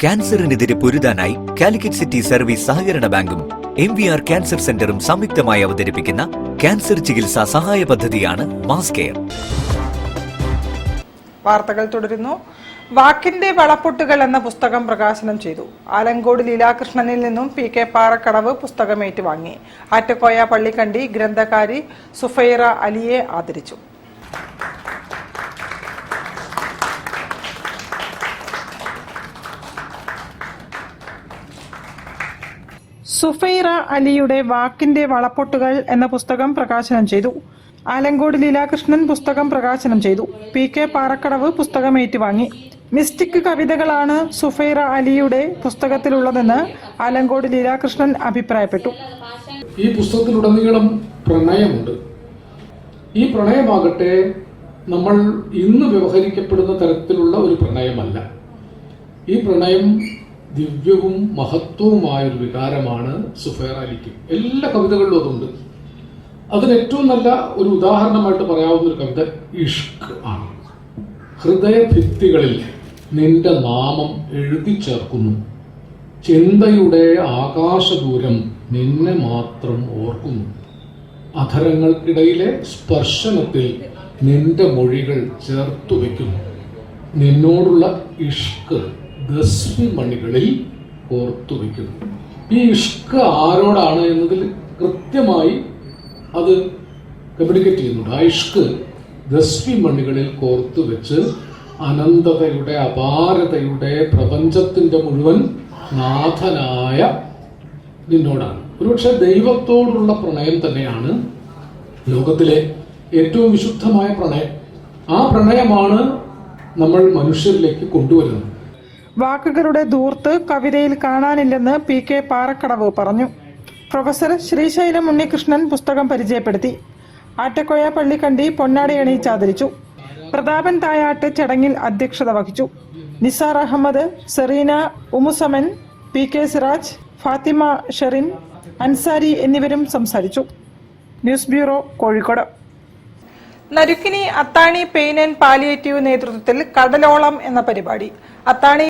ക്യാൻസറിനെതിരെ പൊരുതാനായി Calicut city service സഹകരണ ബാങ്കും MVR cancer സെന്ററും സംയുക്തമായി അവതരിപ്പിക്കുന്ന ക്യാൻസർ ചികിത്സാ സഹായ പദ്ധതിയാണ് മാസ് കെയർ. വാർത്തകൾ തുടരുന്നു. വാക്കിന്റെ വളപ്പൊട്ടുകൾ എന്ന പുസ്തകം പ്രകാശനം ചെയ്തു. ആലങ്കോട് ലീലാകൃഷ്ണനിൽ നിന്നും PK പാറക്കടവ് പുസ്തകം ഏറ്റുവാങ്ങി. ആറ്റക്കോയ പള്ളിക്കണ്ടി ഗ്രന്ഥകാരി സുഫൈറ അലിയെ ആദരിച്ചു. സുഫൈറ അലിയുടെ വാക്കിന്റെ വളപ്പൊട്ടുകൾ എന്ന പുസ്തകം പ്രകാശനം ചെയ്തു. ആലങ്കോട് ലീലാകൃഷ്ണൻ പുസ്തകം പ്രകാശനം ചെയ്തു. PK പാറക്കടവ് പുസ്തകം ഏറ്റുവാങ്ങി. മിസ്റ്റിക് കവിതകളാണ് സുഫൈറ അലിയുടെ പുസ്തകത്തിലുള്ളതെന്ന് ആലങ്കോട് ലീലാകൃഷ്ണൻ അഭിപ്രായപ്പെട്ടു. ഈ പുസ്തകത്തിലുടനീളം പ്രണയമുണ്ട്. ഈ പ്രണയമാകട്ടെ നമ്മൾ ഇന്ന് വ്യവഹരിക്കപ്പെടുന്ന തരത്തിലുള്ള ഒരു പ്രണയമല്ല. ഈ പ്രണയം ദിവ്യവും മഹത്വവുമായൊരു വികാരമാണ് സുഫൈറ അലിക്ക്. എല്ലാ കവിതകളിലും അതുണ്ട്. അതിന് ഏറ്റവും നല്ല ഒരു ഉദാഹരണമായിട്ട് പറയാവുന്ന ഒരു കവിത ഇഷ്ക് ആണ്. ഹൃദയഭിത്തികളിൽ നിന്റെ നാമം എഴുതി ചേർക്കുന്നു, ചിന്തയുടെ ആകാശദൂരം നിന്നെ മാത്രം ഓർക്കുന്നു, അധരങ്ങൾക്കിടയിലെ സ്പർശനത്തിൽ നിന്റെ മൊഴികൾ ചേർത്തു വയ്ക്കുന്നു, നിന്നോടുള്ള ഇഷ്ക് ദസ്വി മണികളിൽ കോർത്തു വയ്ക്കുന്നു. ഈ ഇഷ്ക് ആരോടാണ് എന്നതിൽ കൃത്യമായി അത് കമ്മ്യൂണിക്കേറ്റ് ചെയ്യുന്നുണ്ട്. ആ ഇഷ്ക് ദസ്വി മണികളിൽ കോർത്തു വെച്ച് അനന്തതയുടെ അപാരതയുടെ പ്രപഞ്ചത്തിന്റെ മുഴുവൻ നാഥനായ നിന്നോടാണ്. ഒരുപക്ഷെ ദൈവത്തോടുള്ള പ്രണയം തന്നെയാണ് ലോകത്തിലെ ഏറ്റവും വിശുദ്ധമായ പ്രണയം. ആ പ്രണയമാണ് നമ്മൾ മനുഷ്യരിലേക്ക് കൊണ്ടുവരുന്നത്. വാക്കുകളുടെ ധൂർത്ത് കവിതയിൽ കാണാനില്ലെന്ന് PK പാറക്കടവ് പറഞ്ഞു. പ്രൊഫസർ ശ്രീശൈലം ഉണ്ണികൃഷ്ണൻ പുസ്തകം പരിചയപ്പെടുത്തി. ആറ്റക്കോയ പള്ളിക്കണ്ടി പൊന്നാടി അണിയിച്ചാദരിച്ചു. പ്രതാപൻ തായാട്ട് ചടങ്ങിൽ അധ്യക്ഷത വഹിച്ചു. നിസാർ അഹമ്മദ്, സെറീന ഉമുസമൻ, PK സിറാജ്, ഫാത്തിമ ഷെറിൻ, അൻസാരി എന്നിവരും സംസാരിച്ചു. News bureau, Kozhikode. നരുക്കിനി അത്താണി പെയിൻ ആൻഡ് പാലിയേറ്റീവ് നേതൃത്വത്തിൽ കടലോളം എന്ന പരിപാടി. അത്താണി